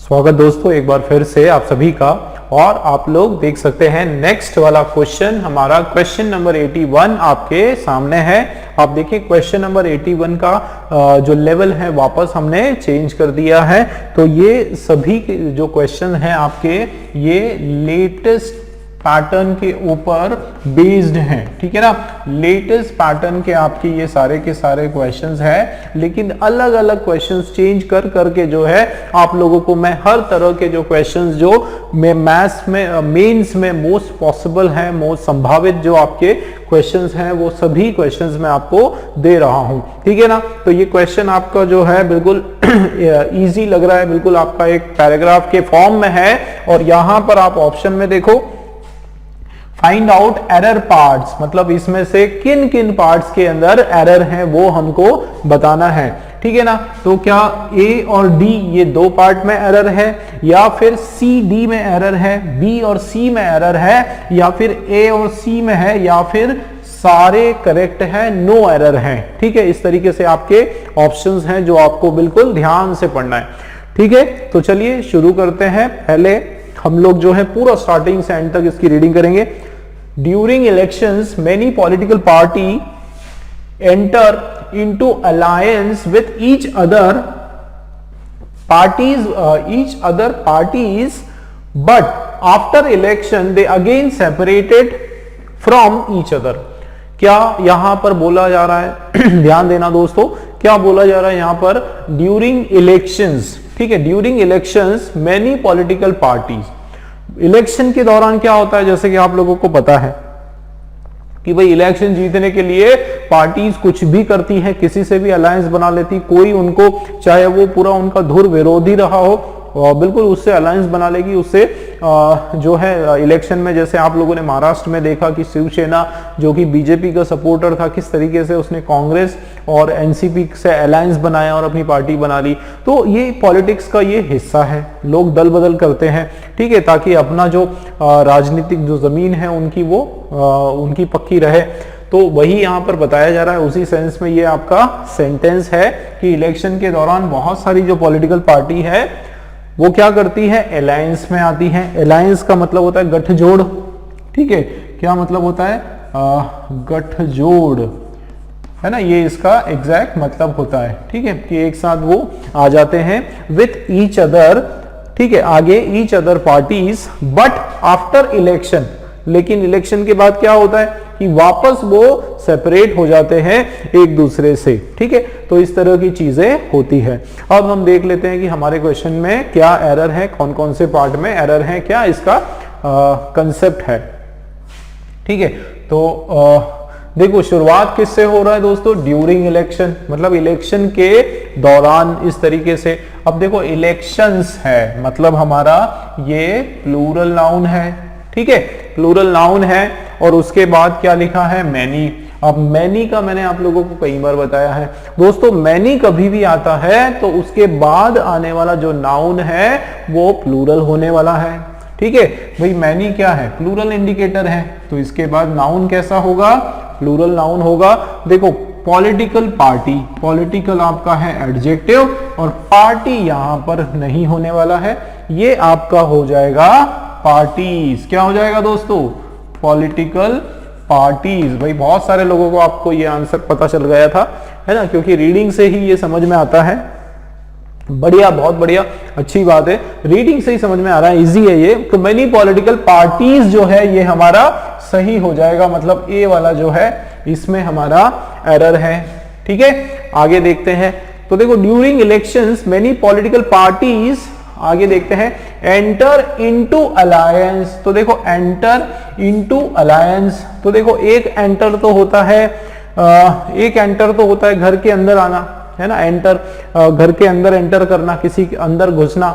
स्वागत दोस्तों एक बार फिर से आप सभी का। और आप लोग देख सकते हैं नेक्स्ट वाला क्वेश्चन, हमारा क्वेश्चन नंबर 81 आपके सामने है। आप देखिए क्वेश्चन नंबर 81 का जो लेवल है वापस हमने चेंज कर दिया है। तो ये सभी जो क्वेश्चन हैं आपके ये लेटेस्ट पैटर्न के ऊपर बेस्ड हैं, ठीक है ना। लेटेस्ट पैटर्न के आपके ये सारे के सारे क्वेश्चंस हैं, लेकिन अलग अलग क्वेश्चंस चेंज कर करके जो है आप लोगों को मैं हर तरह के जो क्वेश्चंस जो मैं मैथ्स में मेंस में मोस्ट पॉसिबल है, मोस्ट संभावित जो आपके क्वेश्चंस हैं वो सभी क्वेश्चंस मैं आपको दे रहा हूं, ठीक है ना। तो ये क्वेश्चन आपका जो है बिल्कुल इजी लग रहा है, बिल्कुल आपका एक पैराग्राफ के फॉर्म में है। और यहां पर आप ऑप्शन में देखो फाइंड आउट एरर पार्ट्स, मतलब इसमें से किन किन पार्ट्स के अंदर एरर है वो हमको बताना है, ठीक है ना। तो क्या ए और डी ये दो पार्ट में एरर है, या फिर सी डी में एरर है, बी और सी में एरर है, या फिर ए और सी में है, या फिर सारे करेक्ट है, नो एरर है, ठीक है। इस तरीके से आपके ऑप्शंस हैं जो आपको बिल्कुल ध्यान से पढ़ना है, ठीक है। तो चलिए शुरू करते हैं। पहले हम लोग जो है पूरा स्टार्टिंग से एंड तक इसकी रीडिंग करेंगे। During elections, many political party enter into alliance with each other parties, but after election they again separated from each other. क्या यहां पर बोला जा रहा है ध्यान देना दोस्तों, क्या बोला जा रहा है यहां पर ड्यूरिंग इलेक्शंस, ठीक है। During elections many political parties, election के दौरान क्या होता है, जैसे कि आप लोगों को पता है कि भाई इलेक्शन जीतने के लिए पार्टीज कुछ भी करती है, किसी से भी अलायंस बना लेती, कोई उनको चाहे वो पूरा उनका धुर विरोधी रहा हो बिल्कुल उससे अलायंस बना लेगी, उससे जो है इलेक्शन में जैसे आप लोगों ने महाराष्ट्र में देखा कि शिवसेना जो कि बीजेपी का सपोर्टर था, किस तरीके से उसने कांग्रेस और एनसीपी से अलायंस बनाया और अपनी पार्टी बना ली। तो ये पॉलिटिक्स का ये हिस्सा है, लोग दल बदल करते हैं, ठीक है, ताकि अपना जो राजनीतिक जो जमीन है उनकी वो उनकी पक्की रहे। तो वही यहां पर बताया जा रहा है, उसी सेंस में ये आपका सेंटेंस है कि इलेक्शन के दौरान बहुत सारी जो पॉलिटिकल पार्टी है वो क्या करती है, अलायंस में आती है। अलायंस का मतलब होता है गठजोड़, ठीक है। क्या मतलब होता है, गठजोड़, है ना, ये इसका एग्जैक्ट मतलब होता है, ठीक है, कि एक साथ वो आ जाते हैं विथ ईच अदर, ठीक है, आगे each other parties, but after election, लेकिन इलेक्शन के बाद क्या होता है कि वापस वो सेपरेट हो जाते हैं एक दूसरे से, ठीक है। तो इस तरह की चीजें होती है। अब हम देख लेते हैं कि हमारे क्वेश्चन में क्या एरर है, कौन कौन से पार्ट में एरर है, क्या इसका कंसेप्ट है, ठीक है। तो देखो शुरुआत किससे हो रहा है दोस्तों, ड्यूरिंग इलेक्शन, मतलब इलेक्शन के दौरान इस तरीके से। अब देखो इलेक्शंस है मतलब हमारा ये प्लूरल नाउन है, ठीक है, प्लूरल नाउन है। और उसके बाद क्या लिखा है, मैनी। अब मैनी का मैंने आप लोगों को कई बार बताया है दोस्तों, मैनी कभी भी आता है तो उसके बाद आने वाला जो नाउन है वो प्लूरल होने वाला है, ठीक है। भाई मैनी क्या है, प्लूरल इंडिकेटर है, तो इसके बाद नाउन कैसा होगा, प्लूरल नाउन होगा। देखो पॉलिटिकल पार्टी, पॉलिटिकल आपका है एडजेक्टिव और पार्टी यहां पर नहीं होने वाला है, ये आपका हो जाएगा पार्टीज। क्या हो जाएगा दोस्तों, पॉलिटिकल पार्टीज। भाई बहुत सारे लोगों को आपको ये आंसर पता चल गया था, है ना, क्योंकि रीडिंग से ही ये समझ में आता है। बढ़िया, बहुत बढ़िया, अच्छी बात है, रीडिंग से ही समझ में आ रहा है, इजी है ये। तो मेनी पॉलिटिकल पार्टीज जो है ये हमारा सही हो जाएगा, मतलब ए वाला जो है इसमें हमारा एरर है, ठीक है। आगे देखते हैं। तो देखो during elections many political parties, आगे देखते हैं, एंटर इनटू अलायंस। तो देखो एंटर इनटू अलायंस, तो देखो एक एंटर तो होता है, एक एंटर तो होता है घर के अंदर आना, है ना, एंटर घर के अंदर एंटर करना, किसी के अंदर घुसना,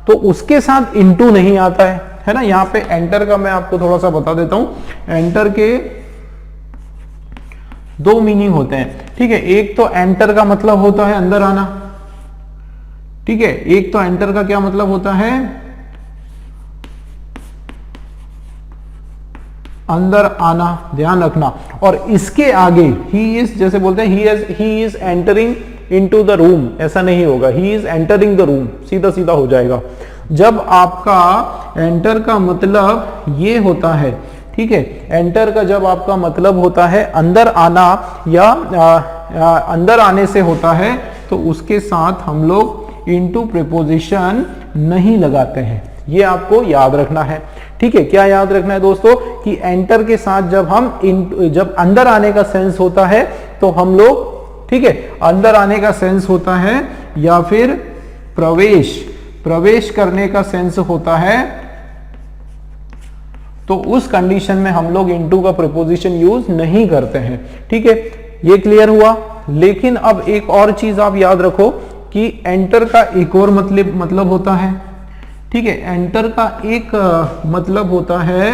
तो उसके साथ इनटू नहीं आता है ना। यहाँ पे एंटर का मैं आपको थोड़ा सा बता देता हूं। एंटर के दो मीनिंग होते हैं, ठीक है। एक तो एंटर का मतलब होता है अंदर आना, ठीक है। एक तो एंटर का क्या मतलब होता है, अंदर आना, ध्यान रखना। और इसके आगे ही इज, जैसे बोलते हैं he is entering into the room, ऐसा नहीं होगा, he is entering the room, सीधा सीधा हो जाएगा। जब आपका एंटर का मतलब ये होता है, ठीक है, एंटर का जब आपका मतलब होता है अंदर आना या अंदर आने से होता है, तो उसके साथ हम लोग इनटू प्रीपोजिशन नहीं लगाते हैं। ये आपको याद रखना है, ठीक है। क्या याद रखना है दोस्तों कि एंटर के साथ जब अंदर आने का सेंस होता है तो हम लोग, ठीक है, अंदर आने का सेंस होता है या फिर प्रवेश करने का सेंस होता है, तो उस कंडीशन में हम लोग इनटू का प्रीपोजिशन यूज नहीं करते हैं, ठीक है। ये क्लियर हुआ। लेकिन अब एक और चीज आप याद रखो कि एंटर का एक और मतलब होता है, ठीक है। एंटर का एक मतलब होता है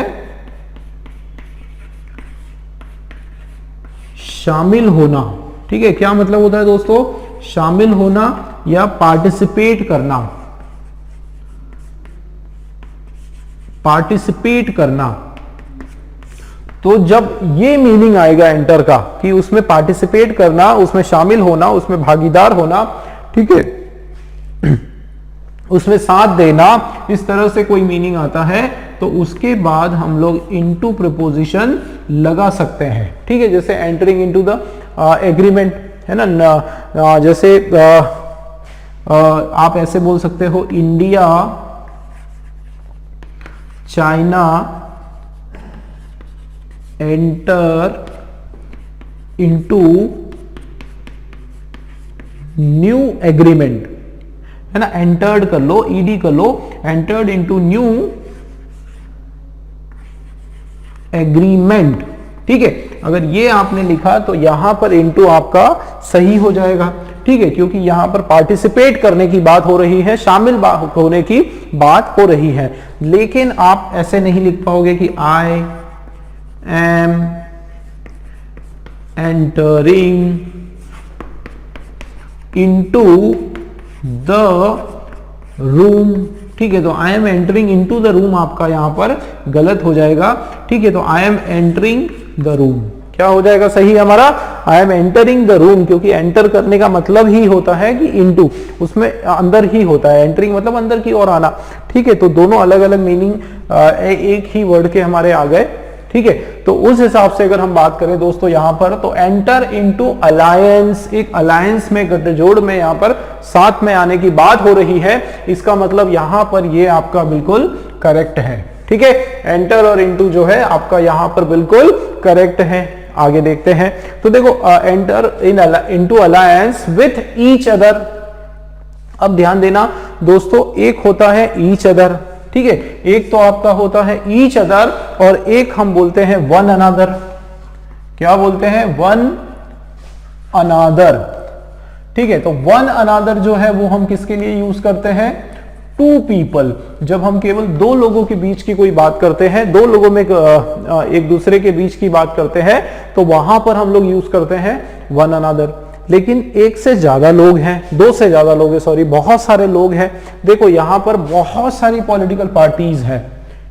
शामिल होना, ठीक है। क्या मतलब होता है दोस्तों? शामिल होना या पार्टिसिपेट करना। तो जब ये मीनिंग आएगा एंटर का कि उसमें पार्टिसिपेट करना, उसमें शामिल होना, उसमें भागीदार होना, ठीक है, उसमें साथ देना, इस तरह से कोई मीनिंग आता है, तो उसके बाद हम लोग इनटू प्रीपोजिशन लगा सकते हैं, ठीक है। जैसे एंटरिंग इनटू द एग्रीमेंट है ना, जैसे आप ऐसे बोल सकते हो India China enter into new agreement, है ना। एंटर्ड कर लो, ईडी कर लो, एंटर्ड इनटू न्यू एग्रीमेंट, ठीक है। अगर ये आपने लिखा तो यहां पर इनटू आपका सही हो जाएगा, ठीक है, क्योंकि यहां पर पार्टिसिपेट करने की बात हो रही है, शामिल होने की बात हो रही है। लेकिन आप ऐसे नहीं लिख पाओगे कि I am entering into the room, ठीक है। तो I am entering into the room आपका यहां पर गलत हो जाएगा, ठीक है। तो I am entering the room क्या हो जाएगा सही हमारा? I am entering the room, क्योंकि एंटर करने का मतलब ही होता है कि इनटू, उसमें अंदर ही होता है। एंटरिंग मतलब अंदर की ओर आना, ठीक है। तो दोनों अलग अलग मीनिंग एक ही वर्ड के हमारे आ गए, ठीक है। तो उस हिसाब से अगर हम बात करें दोस्तों यहां पर, तो एंटर इनटू अलायंस, एक अलायंस में, गठजोड़ में यहां पर साथ में आने की बात हो रही है, इसका मतलब यहां पर ये आपका बिल्कुल करेक्ट है, ठीक है। एंटर और इनटू जो है आपका यहां पर बिल्कुल करेक्ट है। आगे देखते हैं, तो देखो enter into alliance with each other. अब ध्यान देना दोस्तों, एक होता है ईच अदर, ठीक है, एक तो आपका होता है ईच अदर और एक हम बोलते हैं वन अनादर। क्या बोलते हैं? वन अनादर, ठीक है। तो वन अनादर जो है वो हम किसके लिए यूज करते हैं? Two people. जब हम केवल दो लोगों के बीच की कोई बात करते हैं, दो लोगों में एक दूसरे के बीच की बात करते हैं, तो वहां पर हम लोग यूज करते हैं वन अनादर। लेकिन एक से ज्यादा लोग हैं, दो से ज्यादा लोग हैं, सॉरी, बहुत सारे लोग हैं। देखो यहां पर बहुत सारी पॉलिटिकल पार्टीज हैं,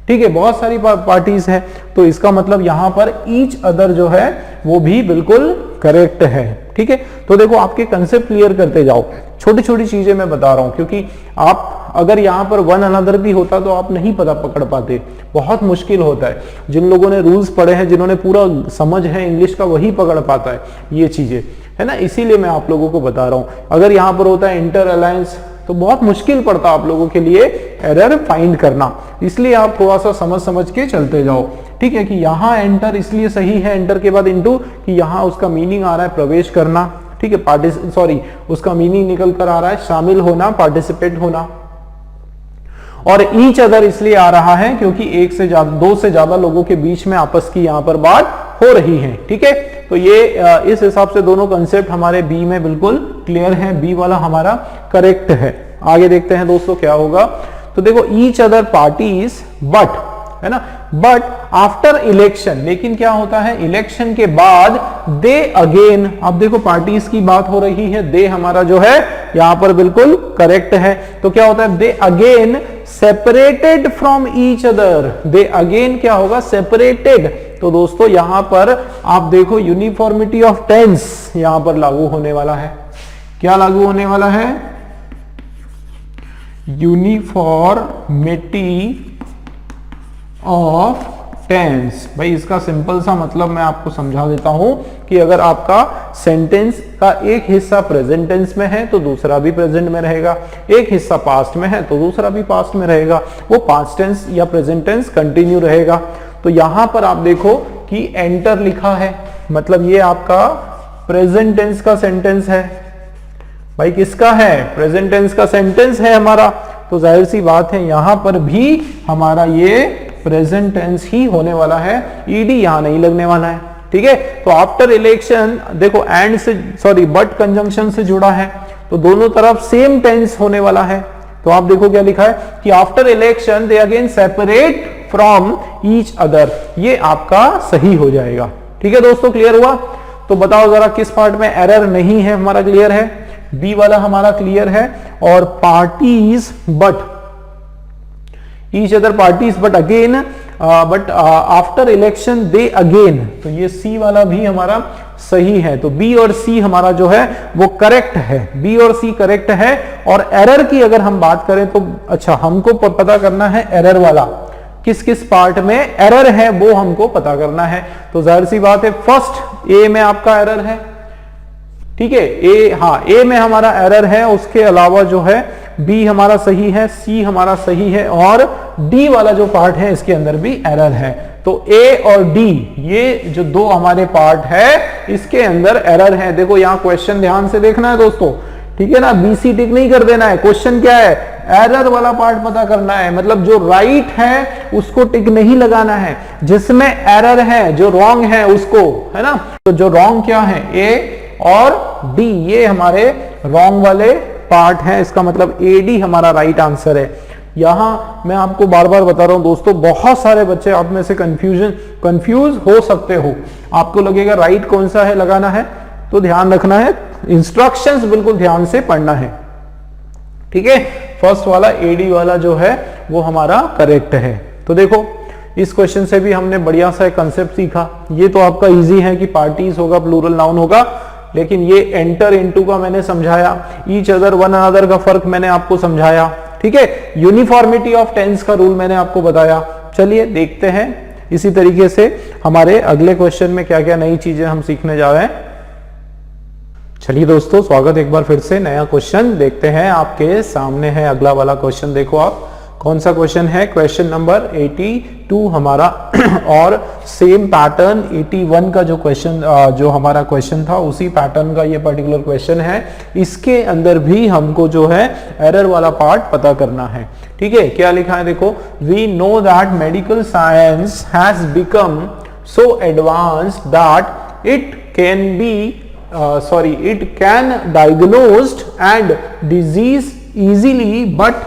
ठीक है, बहुत सारी पार्टीज हैं, तो इसका मतलब यहां पर ईच अदर जो है वो भी बिल्कुल करेक्ट है, ठीक है। तो देखो आपके कंसेप्ट क्लियर करते जाओ, छोटी छोटी चीजें मैं बता रहा हूं, क्योंकि आप अगर यहां पर वन अनदर भी होता तो आप नहीं पकड़ पाते, बहुत मुश्किल होता है। जिन लोगों ने रूल्स पढ़े हैं, जिन्होंने पूरा समझ है इंग्लिश का, वही पकड़ पाता है ये चीजें, है ना। इसीलिए मैं आप लोगों को बता रहा हूं। अगर यहां पर होता है इंटर अलायंस तो बहुत मुश्किल पड़ता आप लोगों के लिए एरर फाइंड करना, इसलिए आप थोड़ा सा समझ के चलते जाओ, ठीक है। कि यहां एंटर इसलिए सही है, एंटर के बाद इनटू, कि यहां उसका मीनिंग आ रहा है प्रवेश करना, ठीक है, उसका मीनिंग निकल कर आ रहा है शामिल होना, पार्टिसिपेट होना। और ईच अदर इसलिए आ रहा है क्योंकि एक से ज्यादा, दो से ज्यादा लोगों के बीच में आपस की यहां पर बात हो रही है, ठीक है। तो ये इस हिसाब से दोनों कंसेप्ट हमारे बी में बिल्कुल क्लियर है, बी वाला हमारा करेक्ट है। आगे देखते हैं दोस्तों क्या होगा। तो देखो ईच अदर पार्टीज बट, है ना, बट आफ्टर इलेक्शन, लेकिन क्या होता है इलेक्शन के बाद, दे अगेन, अब देखो पार्टीज की बात हो रही है, दे हमारा जो है यहां पर बिल्कुल करेक्ट है। तो क्या होता है? They again separated from each other, they again क्या होगा? सेपरेटेड। तो दोस्तों यहां पर आप देखो यूनिफॉर्मिटी ऑफ टेंस यहां पर लागू होने वाला है। क्या लागू होने वाला है? Uniformity of tense. भाई इसका सिंपल सा मतलब मैं आपको समझा देता हूं कि अगर आपका सेंटेंस का एक हिस्सा प्रेजेंट टेंस में है तो दूसरा भी प्रेजेंट में रहेगा, एक हिस्सा पास्ट में है तो दूसरा भी पास्ट में रहेगा, वो पास्ट टेंस या प्रेजेंट टेंस कंटिन्यू रहेगा। तो यहां पर आप देखो कि एंटर लिखा है, मतलब ये आपका प्रेजेंट टेंस का सेंटेंस है। भाई किसका है? प्रेजेंट टेंस का सेंटेंस है हमारा, तो जाहिर सी बात है यहां पर भी हमारा ये प्रेजेंट टेंस ही होने वाला है, ईडी यहां नहीं लगने वाला है। ठीक है, तो आफ्टर इलेक्शन देखो एंड से सॉरी बट कंजंक्शन से जुड़ा है, तो दोनों तरफ सेम टेंस होने वाला है। तो आप देखो क्या लिखा है कि after election they again separate from each other, ये आपका सही हो जाएगा। ठीक है दोस्तों, क्लियर हुआ? तो बताओ जरा किस पार्ट में एरर नहीं है, हमारा क्लियर है, बी वाला हमारा क्लियर है। और parties but each other parties but again but after election they again, तो ये सी वाला भी हमारा सही है। तो बी और सी हमारा जो है वो करेक्ट है, बी और सी करेक्ट है। और एरर की अगर हम बात करें तो अच्छा हमको पता करना है एरर वाला, किस किस पार्ट में एरर है वो हमको पता करना है। तो जाहिर सी बात है फर्स्ट ए में आपका एरर है, ठीक है, ए, हाँ ए में हमारा एरर है, उसके अलावा जो है बी हमारा सही है, सी हमारा सही है, और डी वाला जो पार्ट है इसके अंदर भी एरर है। तो ए और डी ये जो दो हमारे पार्ट है इसके अंदर एरर है। देखो यहाँ क्वेश्चन ध्यान से देखना है दोस्तों, ठीक है ना, बीसी टिक नहीं कर देना है। क्वेश्चन क्या है? एरर वाला पार्ट पता करना है, मतलब जो राइट है उसको टिक नहीं लगाना है, जिसमें एरर है जो रॉन्ग है उसको, है ना। तो जो रॉन्ग क्या है, ए और डी, ये हमारे रॉन्ग वाले पार्ट है, इसका मतलब ए डी हमारा राइट आंसर है। यहां मैं आपको बार बार बता रहा हूं दोस्तों, बहुत सारे बच्चे आप में से कंफ्यूज हो सकते हो, आपको लगेगा राइट कौन सा है लगाना है, तो ध्यान रखना है, इंस्ट्रक्शंस बिल्कुल ध्यान से पढ़ना है। ठीक है, फर्स्ट वाला एडी वाला जो है वो हमारा करेक्ट है। तो देखो इस क्वेश्चन से भी हमने बढ़िया सा एक कंसेप्ट सीखा। ये तो आपका इजी है कि पार्टीज होगा, प्लूरल नाउन होगा, लेकिन ये एंटर इनटू का मैंने समझाया, ईच अदर वन अनदर का फर्क मैंने आपको समझाया। ठीक है, यूनिफॉर्मिटी ऑफ टेंस का रूल मैंने आपको बताया। चलिए देखते हैं इसी तरीके से हमारे अगले क्वेश्चन में क्या क्या नई चीजें हम सीखने जा रहे हैं। चलिए दोस्तों, स्वागत एक बार फिर से, नया क्वेश्चन देखते हैं। आपके सामने है अगला वाला क्वेश्चन, देखो आप कौन सा क्वेश्चन है, क्वेश्चन नंबर 82 हमारा और सेम पैटर्न 81 का जो क्वेश्चन जो हमारा क्वेश्चन था उसी पैटर्न का ये पर्टिकुलर क्वेश्चन है। इसके अंदर भी हमको जो है एरर वाला पार्ट पता करना है। ठीक है, क्या लिखा है देखो, we know that medical science has become so advanced that it can be it can diagnosed and disease easily, but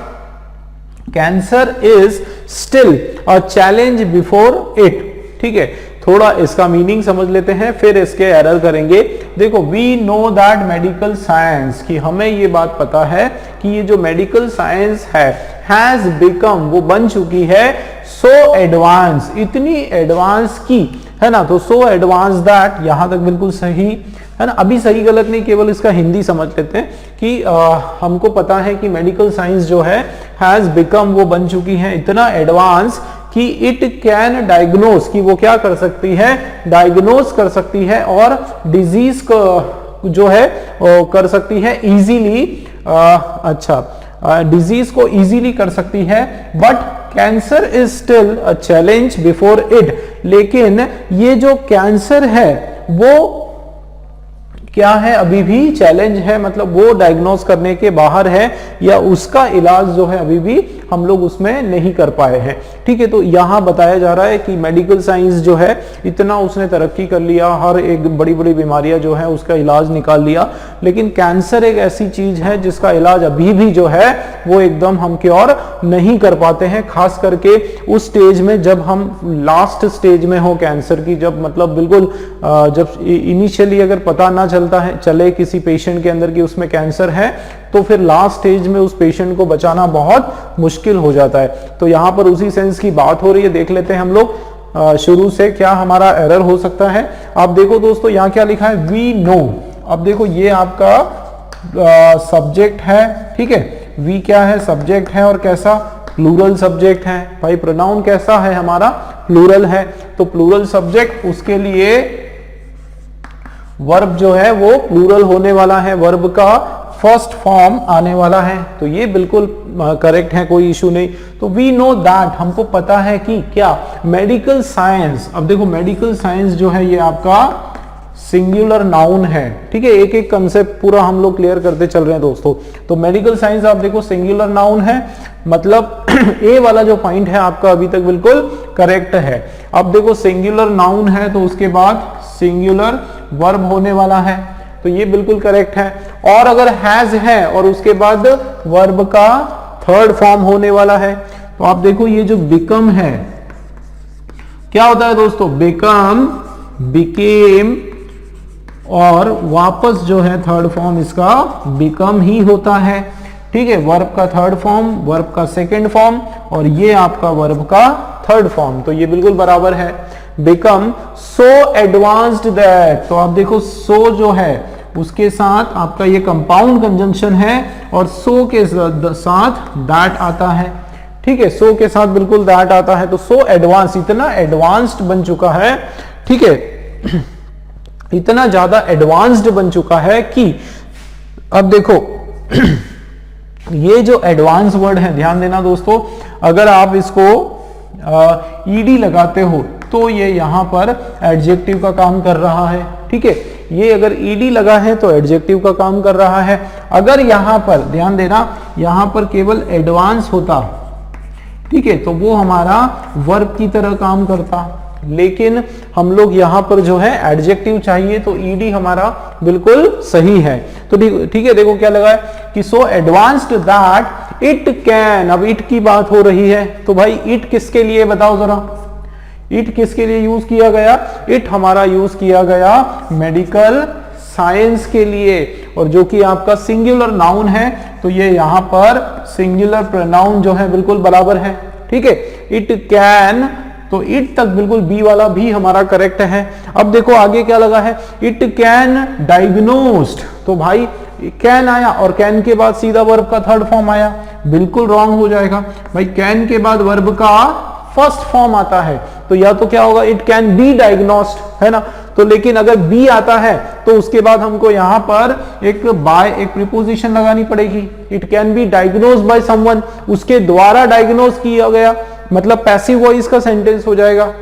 cancer is still a challenge before it। ठीक है, थोड़ा इसका मीनिंग समझ लेते हैं फिर इसके एरर करेंगे। देखो, we know that medical science, कि हमें ये बात पता है कि ये जो मेडिकल साइंस है हैज बिकम, वो बन चुकी है, सो एडवांस, इतनी एडवांस की, है ना। तो सो एडवांस दैट, यहां तक बिल्कुल सही है ना। अभी सही गलत नहीं, केवल इसका हिंदी समझ लेते हैं कि हमको पता है कि मेडिकल साइंस जो है हैज बिकम, वो बन चुकी है इतना एडवांस कि इट कैन डायग्नोस, कि वो क्या कर सकती है, डायग्नोस कर सकती है, और डिजीज को जो है कर सकती है इजीली, डिजीज को इजीली कर सकती है। But cancer is still a challenge before it, लेकिन ये जो कैंसर है वो क्या है, अभी भी चैलेंज है, मतलब वो डायग्नोस करने के बाहर है, या उसका इलाज जो है अभी भी हम लोग उसमें नहीं कर पाए हैं। ठीक है, तो यहां बताया जा रहा है कि मेडिकल साइंस जो है इतना उसने तरक्की कर लिया, हर एक बड़ी बड़ी बीमारियां जो है उसका इलाज निकाल लिया, लेकिन कैंसर एक ऐसी चीज है जिसका इलाज अभी भी जो है वो एकदम हम क्योर नहीं कर पाते हैं। खास करके उस स्टेज में, जब हम लास्ट स्टेज में हो कैंसर की, जब मतलब बिल्कुल जब इनिशियली अगर पता ना चले किसी पेशेंट के अंदर कि उसमें कैंसर है, तो फिर लास्ट स्टेज में उस पेशेंट को बचाना बहुत मुश्किल हो जाता है। तो यहां पर उसी सेंस की बात हो रही है। देख लेते हैं हम लोग शुरू से क्या हमारा एरर हो सकता है। आप देखो दोस्तों, यहां क्या लिखा है, वी नो। अब देखो ये आपका सब्जेक्ट है, ठीक है, वी क्या है, सब्जेक्ट है, और कैसा, प्लूरल सब्जेक्ट है। भाई प्रोनाउन कैसा है हमारा, प्लूरल है, तो प्लूरल सब्जेक्ट, उसके लिए वर्ब जो है वो प्लूरल होने वाला है, वर्ब का फर्स्ट फॉर्म आने वाला है। तो ये बिल्कुल करेक्ट है, कोई इशू नहीं। तो वी नो दैट, हमको पता है कि क्या, मेडिकल साइंस। अब देखो मेडिकल साइंस जो है ये आपका सिंगुलर नाउन है, ठीक है। एक एक कंसेप्ट पूरा हम लोग क्लियर करते चल रहे हैं दोस्तों। तो मेडिकल साइंस आप देखो सिंगुलर नाउन है, मतलब ए वाला जो पॉइंट है आपका अभी तक बिल्कुल करेक्ट है। अब देखो सिंगुलर नाउन है तो उसके बाद सिंगुलर वर्ब होने वाला है, तो ये बिल्कुल करेक्ट है। और अगर हैज है और उसके बाद वर्ब का थर्ड फॉर्म होने वाला है, तो आप देखो ये जो बिकम है, क्या होता है दोस्तों, बिकम, बिकेम, और वापस जो है थर्ड फॉर्म इसका बिकम ही होता है, ठीक है। वर्ब का थर्ड फॉर्म, वर्ब का सेकंड फॉर्म, और ये आपका वर्ब का थर्ड फॉर्म, तो ये बिल्कुल बराबर है। बिकम सो एडवांस्ड दैट, तो आप देखो सो जो है उसके साथ आपका ये कंपाउंड कंजंक्शन है, और सो के साथ दैट आता है, ठीक है। सो के साथ बिल्कुल दैट आता है, तो सो एडवांस, इतना एडवांस्ड बन चुका है, ठीक है, इतना ज्यादा एडवांस्ड बन चुका है कि अब देखो ये जो एडवांस वर्ड है, ध्यान देना दोस्तों, अगर आप इसको ईडी लगाते हो तो ये यहां पर एडजेक्टिव का काम कर रहा है, ठीक है। ये अगर ईडी लगा है तो एडजेक्टिव का काम कर रहा है। अगर यहां पर ध्यान देना, यहां पर केवल एडवांस होता, ठीक है, तो वो हमारा वर्ब की तरह काम करता, लेकिन हम लोग यहां पर जो है एडजेक्टिव चाहिए, तो ईडी हमारा बिल्कुल सही है। तो ठीक है, देखो क्या लगा है कि सो एडवांस्ड दैट इट कैन, अब इट की बात हो रही है, तो भाई इट किसके लिए बताओ जरा, इट किसके लिए यूज किया गया, इट हमारा यूज किया गया मेडिकल साइंस के लिए, और जो कि आपका सिंगुलर नाउन है, तो ये यहां पर सिंगुलर प्रोनाउन जो है बिल्कुल बराबर है, ठीक है। इट कैन, तो इट तक बिल्कुल बी वाला भी हमारा करेक्ट है। अब देखो आगे क्या लगा है, इट कैन डायग्नोस्ड, तो भाई कैन आया और कैन के बाद सीधा वर्ब का थर्ड फॉर्म आया, बिल्कुल रॉन्ग हो जाएगा भाई। कैन के बाद वर्ब का फर्स्ट फॉर्म आता है, तो या तो क्या होगा, इट कैन बी डायग्नोस्ड, है ना। तो लेकिन अगर बी आता है तो उसके बाद हमको यहां पर एक बाय, एक प्रीपोजिशन लगानी पड़ेगी, it can B diagnosed by someone, उसके द्वारा डायग्नोज किया गया, मतलब पैसिव वॉइस का सेंटेंस हो जाएगा।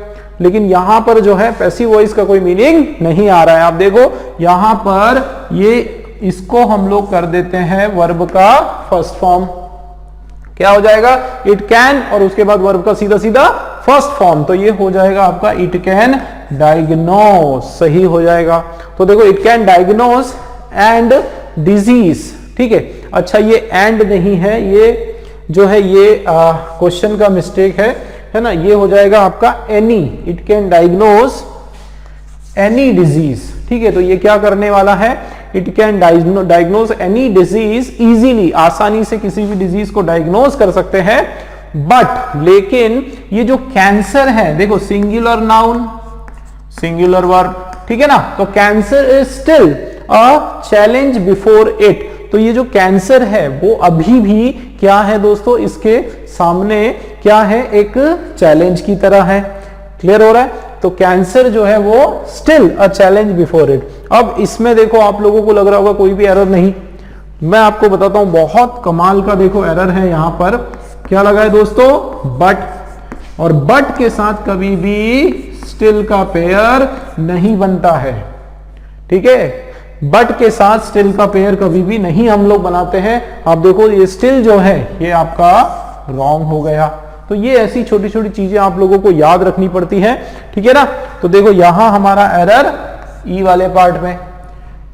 लेकिन यहां पर जो है पैसिव वॉइस का कोई मीनिंग नहीं आ रहा है। आप देखो यहां पर ये, इसको हम लोग कर देते हैं वर्ब का फर्स्ट फॉर्म, क्या हो जाएगा, इट कैन, और उसके बाद वर्ब का सीधा सीधा फर्स्ट फॉर्म, तो ये हो जाएगा आपका इट कैन डायग्नोज, सही हो जाएगा। तो देखो it can diagnose and disease, ठीक है। अच्छा ये एंड नहीं है, ये जो है ये क्वेश्चन का मिस्टेक है ना, ये हो जाएगा आपका any, it can diagnose any disease, ठीक है। तो ये क्या करने वाला है, it can diagnose any disease easily, आसानी से किसी भी डिजीज को डायग्नोज कर सकते हैं। बट लेकिन ये जो कैंसर है, देखो सिंगुलर नाउन, सिंगुलर वर्ब, ठीक है ना, तो cancer is still a challenge before it, तो ये जो कैंसर है वो अभी भी क्या है दोस्तों, इसके सामने क्या है, एक चैलेंज की तरह है। क्लियर हो रहा है, तो कैंसर जो है वो still a challenge before it. अब इसमें देखो आप लोगों को लग रहा होगा कोई भी एरर नहीं, मैं आपको बताता हूं बहुत कमाल का देखो एरर है यहां पर। क्या लगा है दोस्तों, बट, और बट के साथ कभी भी स्टिल का पेयर नहीं बनता है, ठीक है। बट के साथ स्टिल का पेयर कभी भी नहीं हम लोग बनाते हैं। आप देखो ये स्टिल जो है ये आपका रॉन्ग हो गया। तो ये ऐसी छोटी छोटी चीजें आप लोगों को याद रखनी पड़ती है, ठीक है ना। तो देखो यहां हमारा एरर ई वाले पार्ट में,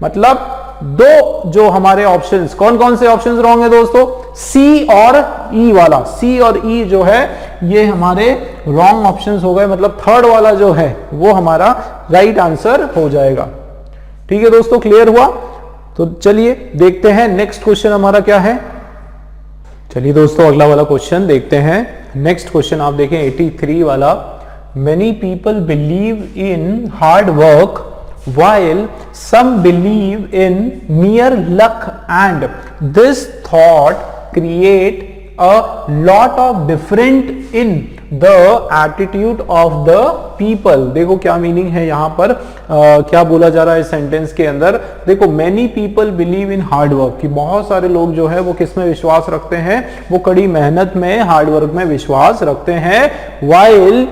मतलब दो जो हमारे ऑप्शंस, कौन कौन से ऑप्शंस रॉन्ग है दोस्तों, सी और ई वाला, सी और ई जो है ये हमारे रॉन्ग ऑप्शंस हो गए, मतलब थर्ड वाला जो है वो हमारा राइट आंसर हो जाएगा। ठीक है दोस्तों, क्लियर हुआ। तो चलिए देखते हैं नेक्स्ट क्वेश्चन हमारा क्या है। चलिए दोस्तों अगला वाला क्वेश्चन देखते हैं। नेक्स्ट क्वेश्चन आप देखें 83 वाला, many people believe in hard work while some believe in mere luck and this thought create a lot of different in the attitude of the people। देखो क्या मीनिंग है यहाँ पर, क्या बोला जा रहा है इस सेंटेंस के अंदर। देखो many people believe in hard work, कि बहुत सारे लोग जो है वो किस में विश्वास रखते हैं, वो कड़ी मेहनत में, हार्ड वर्क में विश्वास रखते हैं। while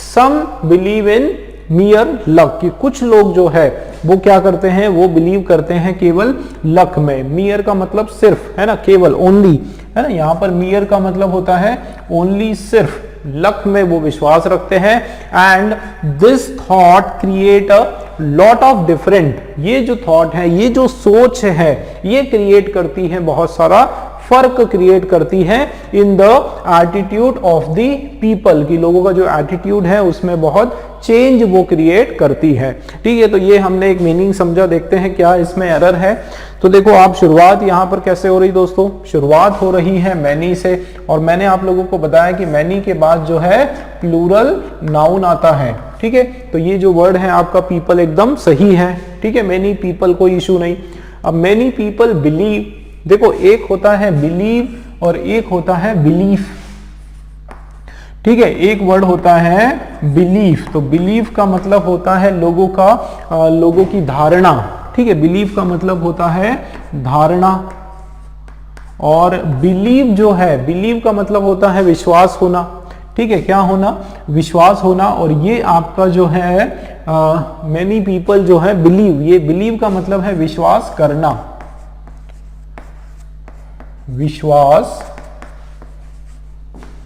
some believe in mere luck, कि कुछ लोग जो है वो क्या करते हैं, वो बिलीव करते हैं केवल लक में। मियर का मतलब सिर्फ है ना, केवल, ओनली है ना, यहाँ पर मियर का मतलब होता है ओनली, सिर्फ, लक में वो विश्वास रखते हैं। And this thought create a lot of different, ये जो थॉट है, ये जो सोच है, ये क्रिएट करती है बहुत सारा फर्क क्रिएट करती है इन the attitude of the people, की लोगों का जो एटीट्यूड है उसमें बहुत चेंज वो क्रिएट करती है। ठीक है, तो ये हमने एक मीनिंग समझा। देखते हैं क्या इसमें एरर है। तो देखो आप शुरुआत यहाँ पर कैसे हो रही दोस्तों, शुरुआत हो रही है मैनी से, और मैंने आप लोगों को बताया कि मैनी के बाद जो है प्लूरल नाउन आता है। ठीक है, तो ये जो वर्ड है आपका पीपल एकदम सही है। ठीक है, मैनी पीपल, कोई इशू नहीं। अब मैनी पीपल बिलीव, देखो एक होता है बिलीव और एक होता है बिलीफ। ठीक है, एक वर्ड होता है बिलीफ, तो बिलीफ का मतलब होता है लोगों का, लोगों की धारणा। ठीक है, बिलीफ का मतलब होता है धारणा, और बिलीव जो है, बिलीव का मतलब होता है विश्वास होना। ठीक है, क्या होना, विश्वास होना। और ये आपका जो है मैनी पीपल जो है बिलीव, ये बिलीव का मतलब है विश्वास करना, विश्वास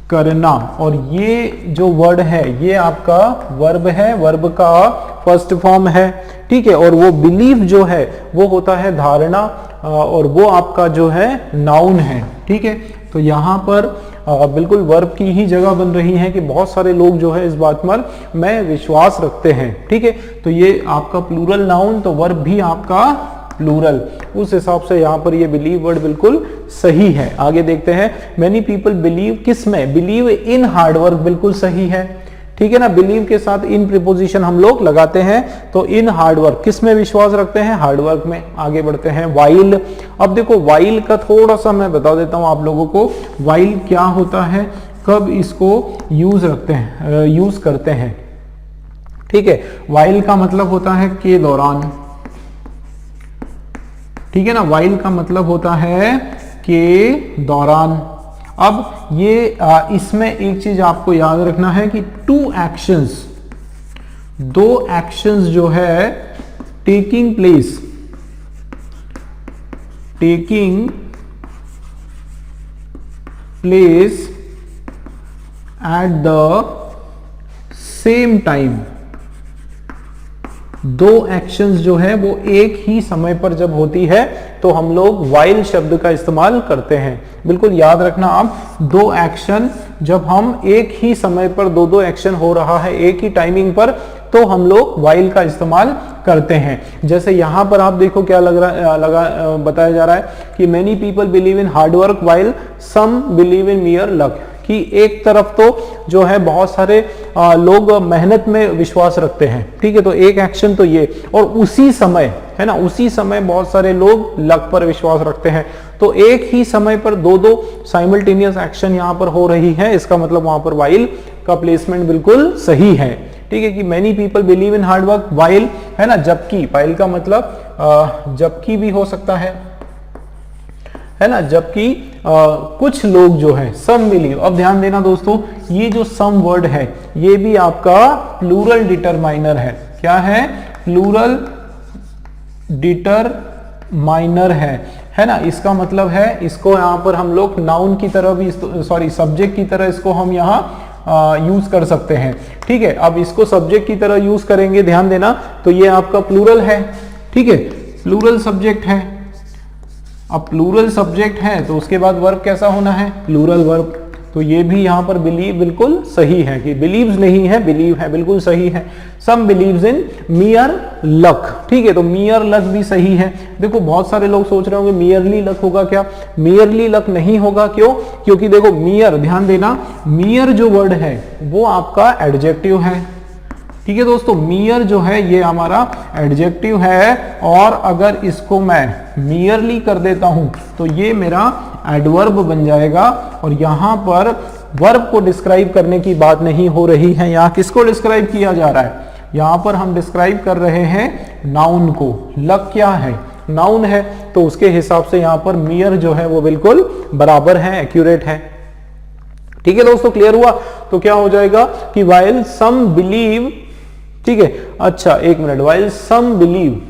करना। और ये जो वर्ड है ये आपका वर्ब है, वर्ब का फर्स्ट फॉर्म है। ठीक है, और वो बिलीव जो है वो होता है धारणा, और वो आपका जो है नाउन है। ठीक है, तो यहाँ पर बिल्कुल वर्ब की ही जगह बन रही है कि बहुत सारे लोग जो है इस बात पर में विश्वास रखते हैं। ठीक है, तो ये आपका प्लूरल नाउन, तो वर्ब भी आपका प्लूरल, उस हिसाब से यहाँ पर ये बिलीव वर्ड बिल्कुल सही है। आगे देखते हैं, मेनी पीपल बिलीव, किस में, बिलीव इन हार्ड वर्क, बिल्कुल सही है। ठीक है ना, बिलीव के साथ इन प्रीपोजिशन हम लोग लगाते हैं, तो इन हार्ड वर्क, किस में विश्वास रखते हैं, हार्ड वर्क में। आगे बढ़ते हैं, वाइल। अब देखो वाइल का थोड़ा सा मैं बता देता हूं आप लोगों को, वाइल क्या होता है, कब इसको यूज रखते हैं, यूज करते हैं। ठीक है, वाइल का मतलब होता है के दौरान। ठीक है ना, वाइल का मतलब होता है के दौरान। अब ये इसमें एक चीज आपको याद रखना है कि टू एक्शंस, दो एक्शंस जो है taking place, taking place at the same time, दो एक्शंस जो है वो एक ही समय पर जब होती है तो हम लोग वाइल शब्द का इस्तेमाल करते हैं। बिल्कुल याद रखना आप, दो एक्शन जब हम एक ही समय पर, दो एक्शन हो रहा है एक ही टाइमिंग पर, तो हम लोग वाइल का इस्तेमाल करते हैं। जैसे यहां पर आप देखो क्या बताया जा रहा है कि many people believe in hard work while some believe in mere luck, कि एक तरफ तो जो है बहुत सारे लोग मेहनत में विश्वास रखते हैं। ठीक है, तो एक एक्शन तो ये, और उसी समय है ना, उसी समय बहुत सारे लोग लक पर विश्वास रखते हैं। तो एक ही समय पर दो साइमल्टेनियस एक्शन यहां पर हो रही है, इसका मतलब वहां पर वाइल का प्लेसमेंट बिल्कुल सही है। ठीक है, कि many people believe in hard work while, है ना, जबकि, वाइल का मतलब जबकि भी हो सकता है ना, जबकि कुछ लोग जो है, सम बिलीव। अब ध्यान देना दोस्तों, ये जो सम वर्ड है ये भी आपका प्लूरल डिटरमाइनर है। क्या है, प्लूरल डिटरमाइनर है ना। इसका मतलब है, इसको यहां पर हम लोग नाउन की तरह भी, सॉरी सब्जेक्ट की तरह इसको हम यहां यूज कर सकते हैं। ठीक है, अब इसको सब्जेक्ट की तरह यूज करेंगे, ध्यान देना, तो ये आपका प्लूरल है। ठीक है, प्लूरल सब्जेक्ट है। अब प्लूरल सब्जेक्ट है तो उसके बाद वर्ब कैसा होना है, प्लूरल वर्ब। तो ये भी यहां पर बिलीव बिल्कुल सही है, कि बिलीव्स नहीं है, बिलीव है, बिल्कुल सही है। सम बिलीव्स इन मियर लक। ठीक है, तो मियर लक भी सही है। देखो बहुत सारे लोग सोच रहे होंगे मियरली लक होगा क्या, मियरली लक नहीं होगा। क्यों, क्योंकि देखो मियर, ध्यान देना, मियर जो वर्ड है वो आपका एडजेक्टिव है। ठीक है दोस्तों, मियर जो है ये हमारा एडजेक्टिव है, और अगर इसको मैं मियरली कर देता हूं तो ये मेरा एडवर्ब बन जाएगा। और यहां पर वर्ब को डिस्क्राइब करने की बात नहीं हो रही है, यहां किसको डिस्क्राइब किया जा रहा है, यहां पर हम डिस्क्राइब कर रहे हैं नाउन को। लक क्या है, नाउन है, तो उसके हिसाब से यहां पर मियर जो है वो बिल्कुल बराबर है, एक्यूरेट है। ठीक है दोस्तों, क्लियर हुआ। तो क्या हो जाएगा कि वाइल सम बिलीव, ठीक है, अच्छा एक मिनट, वाइल सम बिलीव,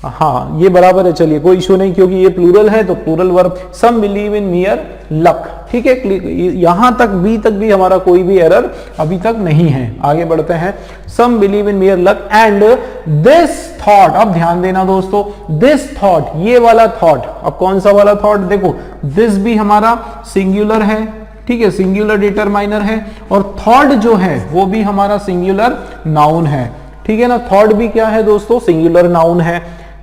हाँ ये बराबर है, चलिए कोई इशू नहीं, क्योंकि ये प्लूरल है तो plural verb, some believe in mere luck. ठीक है, यहां तक भी हमारा कोई भी एरर अभी तक नहीं है। आगे बढ़ते हैं, some believe in mere luck and this thought. अब ध्यान देना दोस्तों, दिस थॉट, ये वाला थॉट, अब कौन सा वाला थॉट, देखो दिस भी हमारा सिंगुलर है, ठीक है, सिंगुलर डिटरमाइनर है, और थॉट जो है वो भी हमारा सिंगुलर नाउन है। ठीक है ना, थॉट भी क्या है दोस्तों, सिंगुलर नाउन है।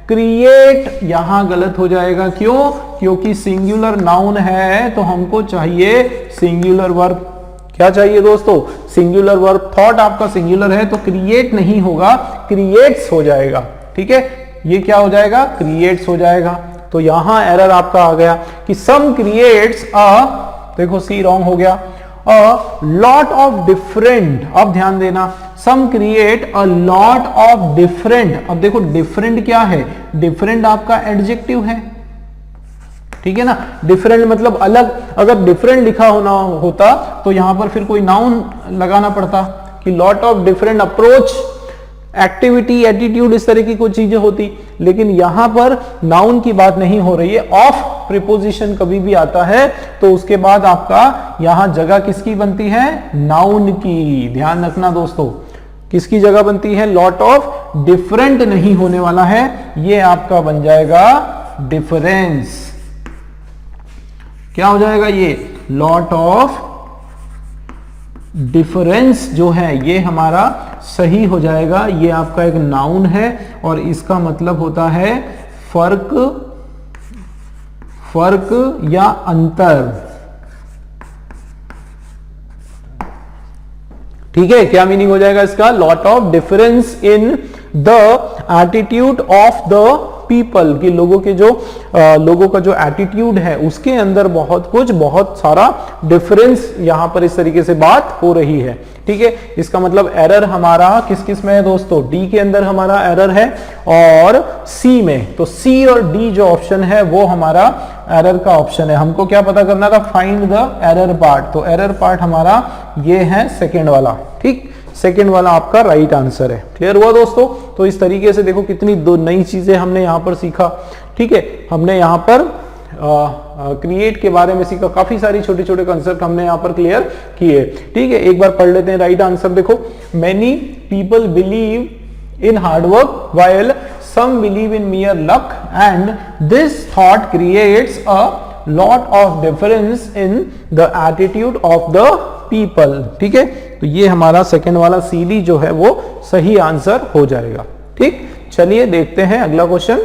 क्रिएट यहां गलत हो जाएगा, क्यों, क्योंकि सिंगुलर नाउन है तो हमको चाहिए सिंगुलर वर्ब। क्या चाहिए दोस्तों, सिंगुलर वर्ब। थॉट आपका सिंगुलर है तो क्रिएट नहीं होगा, क्रिएट्स हो जाएगा। ठीक है, ये क्या हो जाएगा, क्रिएट्स हो जाएगा। तो यहां एरर आपका आ गया कि सम क्रिएट्स अ, देखो सी रॉन्ग हो गया, अ लॉट ऑफ डिफरेंट। अब ध्यान देना, some create a lot of different. अब देखो डिफरेंट क्या है, डिफरेंट आपका एडजेक्टिव है। ठीक है ना, डिफरेंट मतलब अलग। अगर डिफरेंट लिखा होना होता तो यहां पर फिर कोई नाउन लगाना पड़ता कि lot of different approach, activity, attitude, इस तरह की कोई चीजें होती। लेकिन यहां पर नाउन की बात नहीं हो रही है। ऑफ प्रीपोजिशन कभी भी आता है तो उसके बाद आपका यहां जगह किसकी बनती है, नाउन की। ध्यान रखना दोस्तों, किसकी जगह बनती है, लॉट ऑफ डिफरेंट नहीं होने वाला है, ये आपका बन जाएगा डिफरेंस। क्या हो जाएगा, ये लॉट ऑफ डिफरेंस जो है ये हमारा सही हो जाएगा। ये आपका एक नाउन है और इसका मतलब होता है फर्क, फर्क या अंतर। ठीक है, क्या मीनिंग हो जाएगा इसका, lot of difference in the attitude of the people, कि लोगों के जो लोगों का जो एटीट्यूड है उसके अंदर बहुत कुछ, बहुत सारा डिफरेंस यहां पर इस तरीके से बात हो रही है। ठीक है, इसका मतलब एरर हमारा किस किस में है दोस्तों, डी के अंदर हमारा एरर है और सी में। तो सी और डी जो ऑप्शन है वो हमारा एरर का ऑप्शन है। हमको क्या पता करना था, फाइंड द एरर पार्ट। तो एरर पार्ट हमारा ये है सेकेंड वाला। ठीक, सेकेंड वाला आपका राइट आंसर है। क्लियर हुआ दोस्तों। तो इस तरीके से देखो कितनी दो नई चीजें हमने यहां पर सीखा। ठीक है, हमने यहां पर क्रिएट के बारे में सीखा, काफी सारी छोटे छोटे कंसेप्ट हमने यहां पर क्लियर किए। ठीक है, एक बार पढ़ लेते हैं राइट आंसर। देखो, many people believe in hard work while some believe in mere luck and this thought creates a lot of difference in the attitude of the people. ठीक है, तो ये हमारा सेकेंड वाला सी डी जो है वो सही आंसर हो जाएगा। ठीक, चलिए देखते हैं अगला क्वेश्चन।